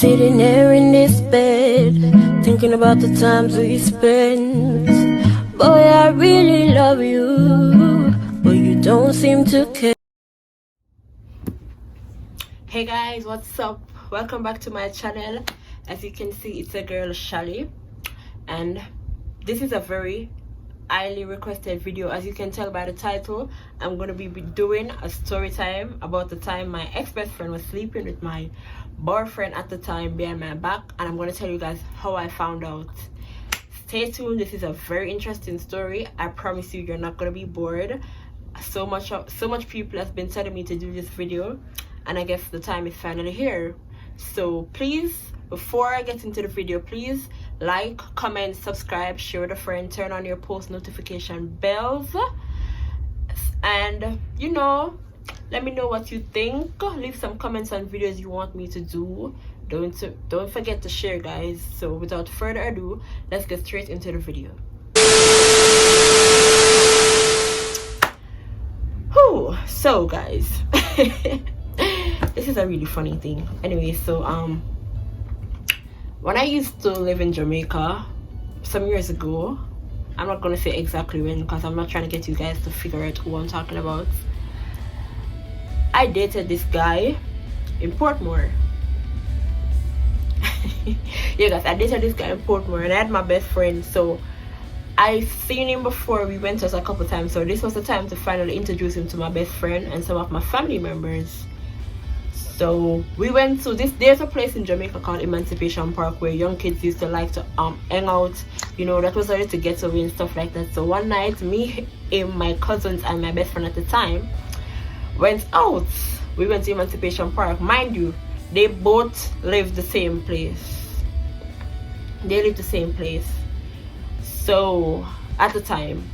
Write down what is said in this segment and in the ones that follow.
Sitting there in this bed, thinking about the times we spent. Boy, I really love you, but you don't seem to care. Hey guys, what's up? Welcome back to my channel. As you can see, it's a girl Shalii, and this is a very highly requested video. As you can tell by the title, I'm gonna be doing a story time about the time my ex-best friend was sleeping with my boyfriend at the time behind my back, and I'm gonna tell you guys how I found out. Stay tuned. This is a very interesting story. I promise you, you're not gonna be bored. So much people has been telling me to do this video, and I guess the time is finally here. So please, before I get into the video, please like, comment, subscribe, share with a friend, turn on your post notification bells, and you know, let me know what you think. Leave some comments on videos you want me to do. Don't forget to share, guys. So without further ado, let's get straight into the video. Whew. So guys, this is a really funny thing. Anyway, so when I used to live in Jamaica some years ago, I'm not gonna say exactly when because I'm not trying to get you guys to figure out who I'm talking about. I dated this guy in Portmore. Yeah guys, I dated this guy in Portmore, and I had my best friend. So I've seen him before. We went out a couple times, so this was the time to finally introduce him to my best friend and some of my family members. So we went to there's a place in Jamaica called Emancipation Park where young kids used to like to hang out. You know, that was a little getaway and stuff like that. So one night, me, him, my cousins, and my best friend at the time went out. We went to Emancipation Park. Mind you, they both live the same place. They live the same place. So at the time,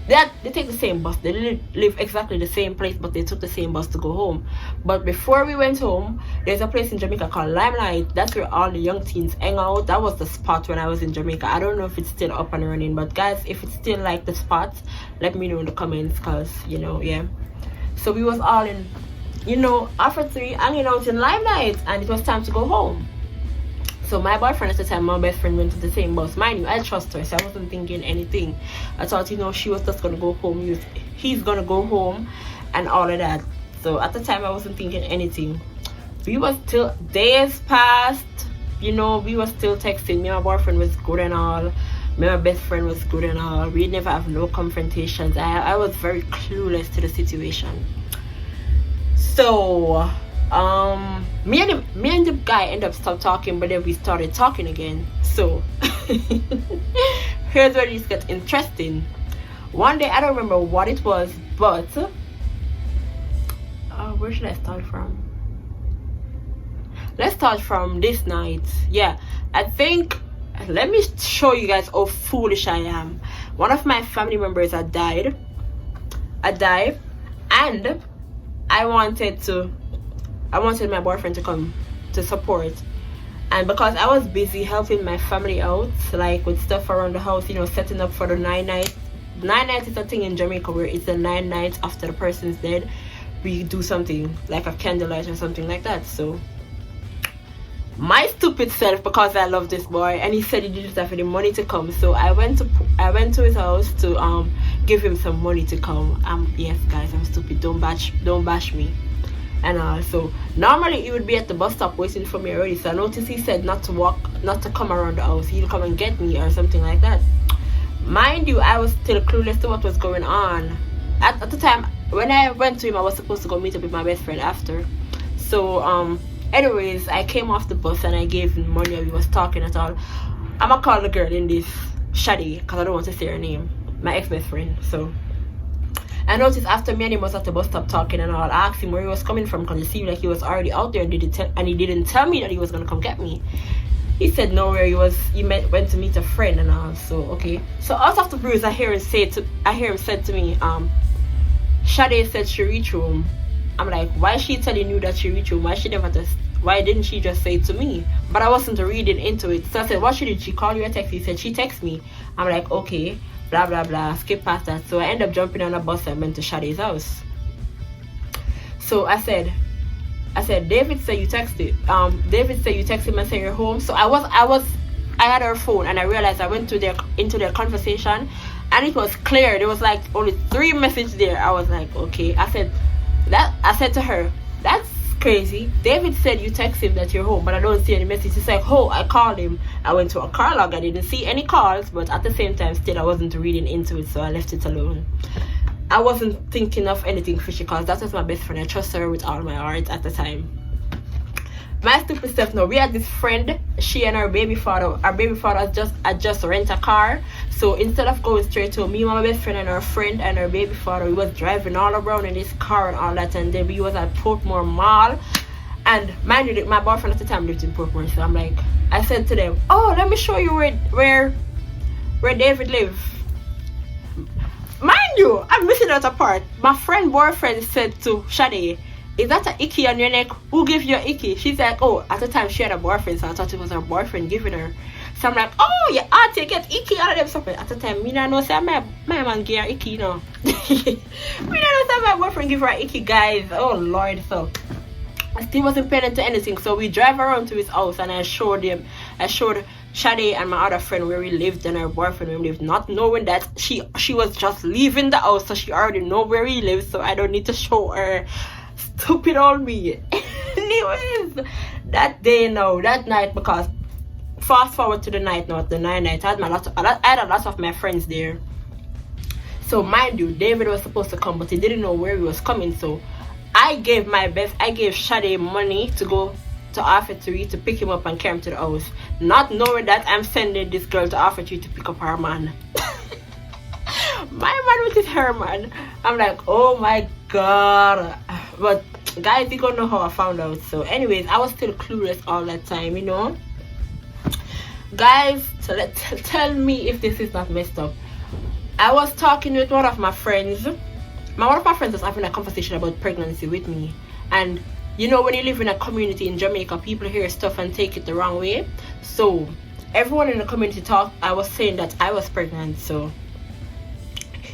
they take the same bus. They live exactly the same place, but they took the same bus to go home. But before we went home, there's a place in Jamaica called Limelight. That's where all the young teens hang out. That was the spot when I was in Jamaica. I don't know if it's still up and running, but guys, if it's still like the spot, let me know in the comments, because you know, yeah. So we was all in, you know, after 3 hanging out in Limelight, and it was time to go home. So my boyfriend at the time, my best friend, went to the same bus. Mind you, I trust her, so I wasn't thinking anything. I thought, you know, she was just gonna go home. He's gonna go home, and all of that. So at the time, I wasn't thinking anything. We was still, days passed. You know, we were still texting. Me and my boyfriend was good and all. Me and my best friend was good and all. We never have no confrontations. I was very clueless to the situation. So me and the guy ended up stopped talking, but then we started talking again. So here's where this gets interesting. One day, I don't remember what it was, but where should I start from? Let's start from this night. Yeah, I think, let me show you guys how foolish I am. One of my family members had died, and I wanted my boyfriend to come to support, and because I was busy helping my family out, like with stuff around the house, you know, setting up for the 9 nights. 9 nights is a thing in Jamaica where it's the 9 nights after the person's dead. We do something like a candlelight or something like that. So my stupid self, because I love this boy and he said he didn't have any money to come, so I went to his house to give him some money to come. Yes guys, I'm stupid, don't bash me. And so normally he would be at the bus stop waiting for me already. So I noticed he said not to come around the house. He'll come and get me or something like that. Mind you, I was still clueless to what was going on. At the time, when I went to him, I was supposed to go meet up with my best friend after. So anyways, I came off the bus and I gave him money and we was talking at all. I'ma call the girl in this Shalii because I don't want to say her name. My ex-best friend. So I noticed after me and him was at the bus stop talking and all, I asked him where he was coming from because it seemed like he was already out there and he didn't tell me that he was gonna come get me. He said nowhere. He went to meet a friend and all. So okay. So out of the bruise, I hear him said to me, Sade said she reached home. I'm like, why is she telling you that she reached home? Why didn't she just say it to me? But I wasn't reading into it. So I said, what she did? She called you a text? He said she texted me. I'm like, okay, blah blah blah, skip past that. So I ended up jumping on a bus and went to Shade's house. So I said I said, David said you texted. David said you texted him and said you're home. So I had her phone, and I realized I went into their conversation, and it was clear. There was like only 3 messages there. I was like, okay. I said to her, that's crazy. David said you text him that you're home, but I don't see any message. She's like, oh, I called him. I went to a car log. I didn't see any calls, but at the same time, still I wasn't reading into it, so I left it alone. I wasn't thinking of anything fishy because that was my best friend. I trust her with all my heart at the time. My stupid stuff. No, we had this friend. She and her baby father had just rent a car. So instead of going straight to me, my best friend and her friend and her baby father, we was driving all around in this car and all that. And then we was at Portmore Mall. And mind you, my boyfriend at the time lived in Portmore. So I said to them, oh, let me show you where David lives. Mind you, I'm missing out a part. My boyfriend said to Shalii, is that an icky on your neck? Who gave you an icky? She's like, oh, at the time she had a boyfriend, so I thought it was her boyfriend giving her. So I'm like, oh, your auntie get icky out of them something. At the time, me not know say my man gave her icky, no. Me not know say my boyfriend give her an icky, guys. Oh Lord, so I still wasn't paying attention to anything. So we drive around to his house, and I showed Shalii and my other friend where we lived and her boyfriend where we lived, not knowing that she was just leaving the house, so she already know where he lives, so I don't need to show her. Stupid on me. Anyways, that night, because fast forward to the night now, the night I had a lot of my friends there. So mind you, David was supposed to come, but he didn't know where he was coming, so I gave Shalii money to go to Offertory to pick him up and carry him to the house, not knowing that I'm sending this girl to Offertory to pick up her man. My man with his hair, man. I'm like, oh my god. But guys, you gonna know how I found out. So anyways, I was still clueless all that time, you know. Guys, so tell me if this is not messed up. I was talking with one of my friends. One of my friends was having a conversation about pregnancy with me. And you know, when you live in a community in Jamaica, people hear stuff and take it the wrong way. So everyone in the community thought I was saying that I was pregnant. So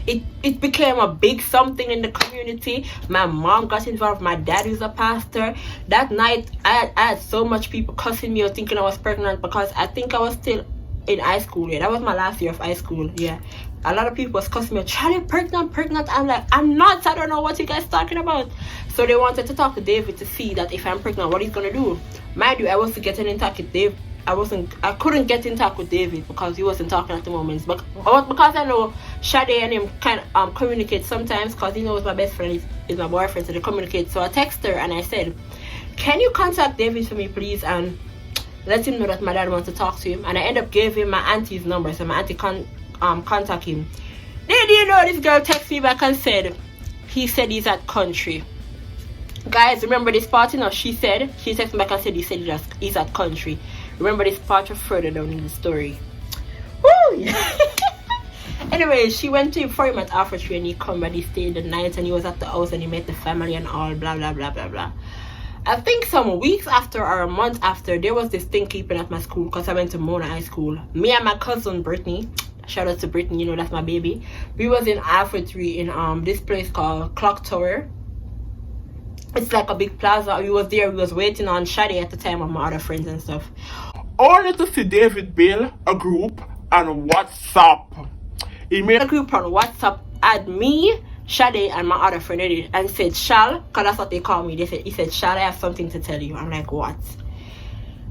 it became a big something in the community. My mom got involved. My dad is a pastor. That night I had so much people cussing me out thinking I was pregnant, because I think I was still in high school. Yeah, that was my last year of high school. Yeah, a lot of people was cussing me out, Shalii, pregnant. I'm like, I'm not. I don't know what you guys talking about. So they wanted to talk to David to see that if I'm pregnant, what he's gonna do. Mind you, I wasn't getting in touch with Dave. I couldn't get in touch with David because he wasn't talking at the moment. But because I know Shalii and him kind of communicate sometimes, because he knows my best friend is my boyfriend, so they communicate. So I texted her and I said, can you contact David for me, please, and let him know that my dad wants to talk to him. And I end up giving him my auntie's number, so my auntie contact him. Then you know, this girl texted me back and said he said he's at country. Guys, remember this part? You know, she texted me back and said he's at country. Remember this part further down in the story. Woo! Anyway, she went for him at Offertory, and he come and he stayed the night, and he was at the house and he met the family and all blah blah blah blah blah. I think some weeks after or a month after, there was this thing keeping at my school, because I went to Mona High School. Me and my cousin Brittany, shout out to Brittany, you know, that's my baby. We was in Offertory in this place called Clock Tower. It's like a big plaza. We was there. We was waiting on Shalii at the time with my other friends and stuff. Only to see David build a group on WhatsApp. He made a group on WhatsApp, add me, Shalii, and my other friend in it, and said, Shal, because that's what they call me. He said, Shal, I have something to tell you. I'm like, what?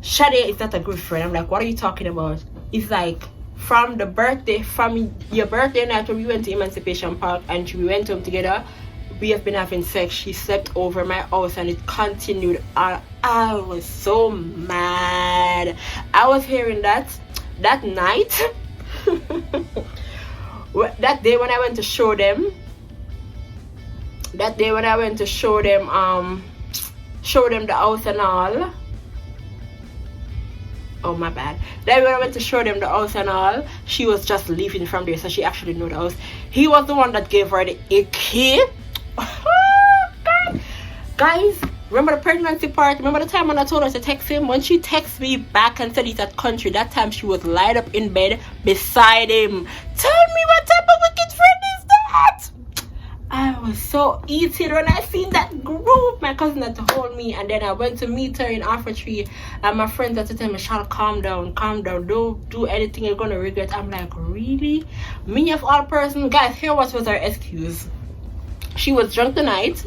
Shalii is not a good friend. I'm like, what are you talking about? It's like, from your birthday night when we went to Emancipation Park and we went home together, we have been having sex. She slept over my house and it continued on. I was so mad. I was hearing that night. That day when I went to show them the house and all. Oh my bad. Then when I went to show them the house and all, she was just leaving from there, so she actually knew the house. He was the one that gave her the icky. Guys, remember the pregnancy part? Remember the time when I told her to text him? When she texted me back and said he's at country, that time she was lied up in bed beside him. Tell me, what type of wicked friend is that? I was so heated when I seen that group. My cousin had to hold me, and then I went to meet her in Alpha Tree, and my friends had to tell me, "Shall calm down, don't do anything you're gonna regret." I'm like, really? Me of all persons? Guys, here what was her excuse. She was drunk the night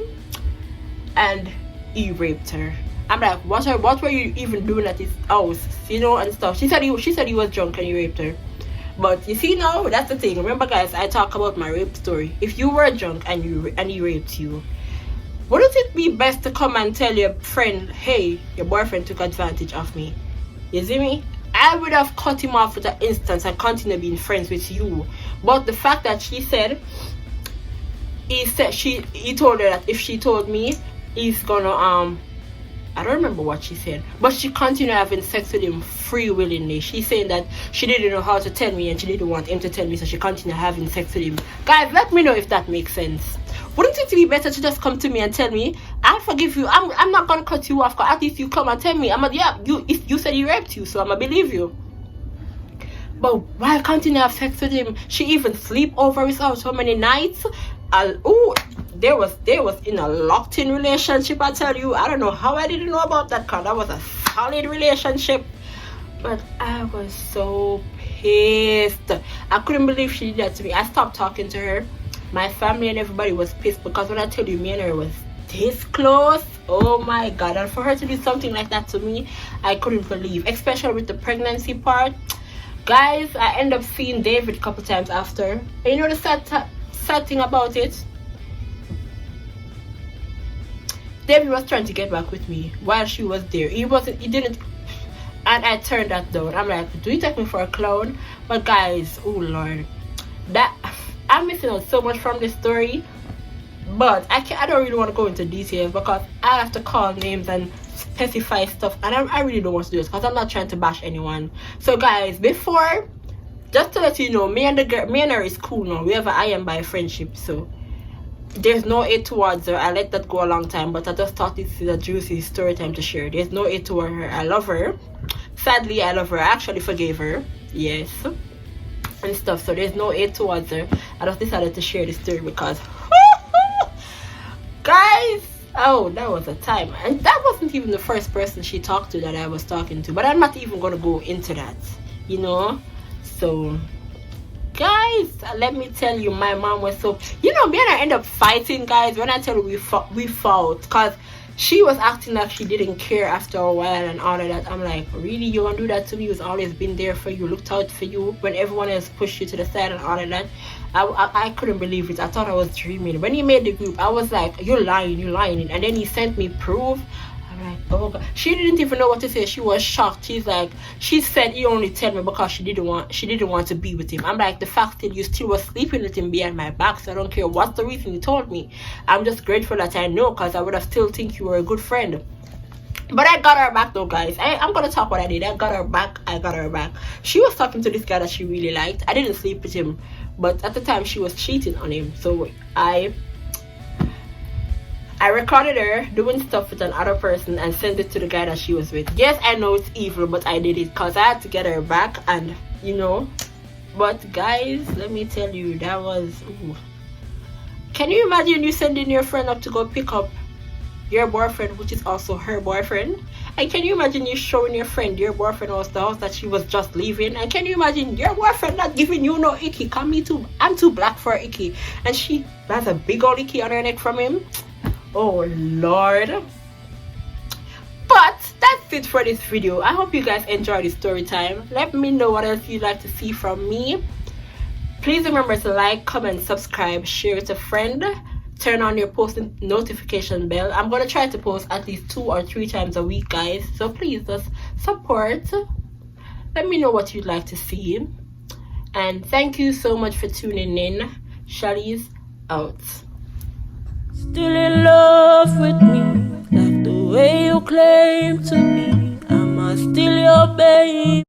and he raped her. I'm like, what were you even doing at his house, you know, and stuff. She said he was drunk and he raped her. But you see, now that's the thing. Remember, guys, I talk about my rape story. If you were drunk and he raped you, wouldn't it be best to come and tell your friend, hey, your boyfriend took advantage of me? You see me? I would have cut him off with an instance and continue being friends with you. But the fact that he told her that if she told me, he's gonna I don't remember what she said, but she continued having sex with him free willingly. She's saying that she didn't know how to tell me and she didn't want him to tell me, so she continued having sex with him. Guys, let me know if that makes sense. Wouldn't it be better to just come to me and tell me, I'll forgive you, I'm not gonna cut you off, at least you come and tell me, you said he raped you, so I'ma believe you. But why continue to have sex with him? She even sleep over his house so many nights. They was in a locked-in relationship. I tell you, I don't know how I didn't know about that, cause that was a solid relationship. But I was so pissed. I couldn't believe she did that to me. I stopped talking to her. My family and everybody was pissed, because when I tell you, me and her was this close. Oh my god! And for her to do something like that to me, I couldn't believe, especially with the pregnancy part. Guys, I end up seeing David a couple times after. And you know the sad thing about it? David was trying to get back with me while she was there. He didn't, and I turned that down. I'm like, do you take me for a clown? But guys, oh lord, I'm missing out so much from this story. But I don't really want to go into details, because I have to call names and specify stuff, and I really don't want to do this, because I'm not trying to bash anyone. So guys, before, just to let you know, me and her is cool now. We have an I am by friendship, so there's no hate towards her. I let that go a long time, but I just thought this is a juicy story time to share. There's no hate toward her. I love her. Sadly, I love her. I actually forgave her, yes, and stuff. So there's no hate towards her. I just decided to share this story because guys, oh, that was a time. And that wasn't even the first person she talked to that I was talking to, but I'm not even gonna go into that, you know. So guys, let me tell you, my mom was so, you know, me and I end up fighting, guys. When I tell you we fought, because she was acting like she didn't care after a while and all of that. I'm like, really, you gonna do that to me? Who's always been there for you, looked out for you when everyone else pushed you to the side and all of that. I couldn't believe it. I thought I was dreaming. When he made the group, I was like, you're lying, and then he sent me proof. I'm like, oh god. She didn't even know what to say. She was shocked. She said he only told me because she didn't want to be with him. I'm like, the fact that you still was sleeping with him behind my back, so I don't care what's the reason you told me. I'm just grateful that I know, because I would have still think you were a good friend. But I got her back though, guys. I'm gonna talk what I did. I got her back. She was talking to this guy that she really liked. I didn't sleep with him, but at the time she was cheating on him. So I recorded her doing stuff with another person and sent it to the guy that she was with. Yes, I know it's evil, but I did it because I had to get her back, and you know. But guys, let me tell you, that was, ooh. Can you imagine you sending your friend up to go pick up your boyfriend, which is also her boyfriend? And can you imagine you showing your friend your boyfriend was the house that she was just leaving? And can you imagine your boyfriend not giving you no icky? I'm too black for icky, and she has a big old icky on her neck from him. Oh lord. But that's it for this video. I hope you guys enjoyed the story time. Let me know what else you'd like to see from me. Please remember to like, comment, subscribe, share with a friend, turn on your post notification bell. I'm gonna try to post at least 2 or 3 times a week, guys, so please just support. Let me know what you'd like to see, and thank you so much for tuning in. Shalii's out. Still in love with me, like the way you claim to be. Am I still your babe?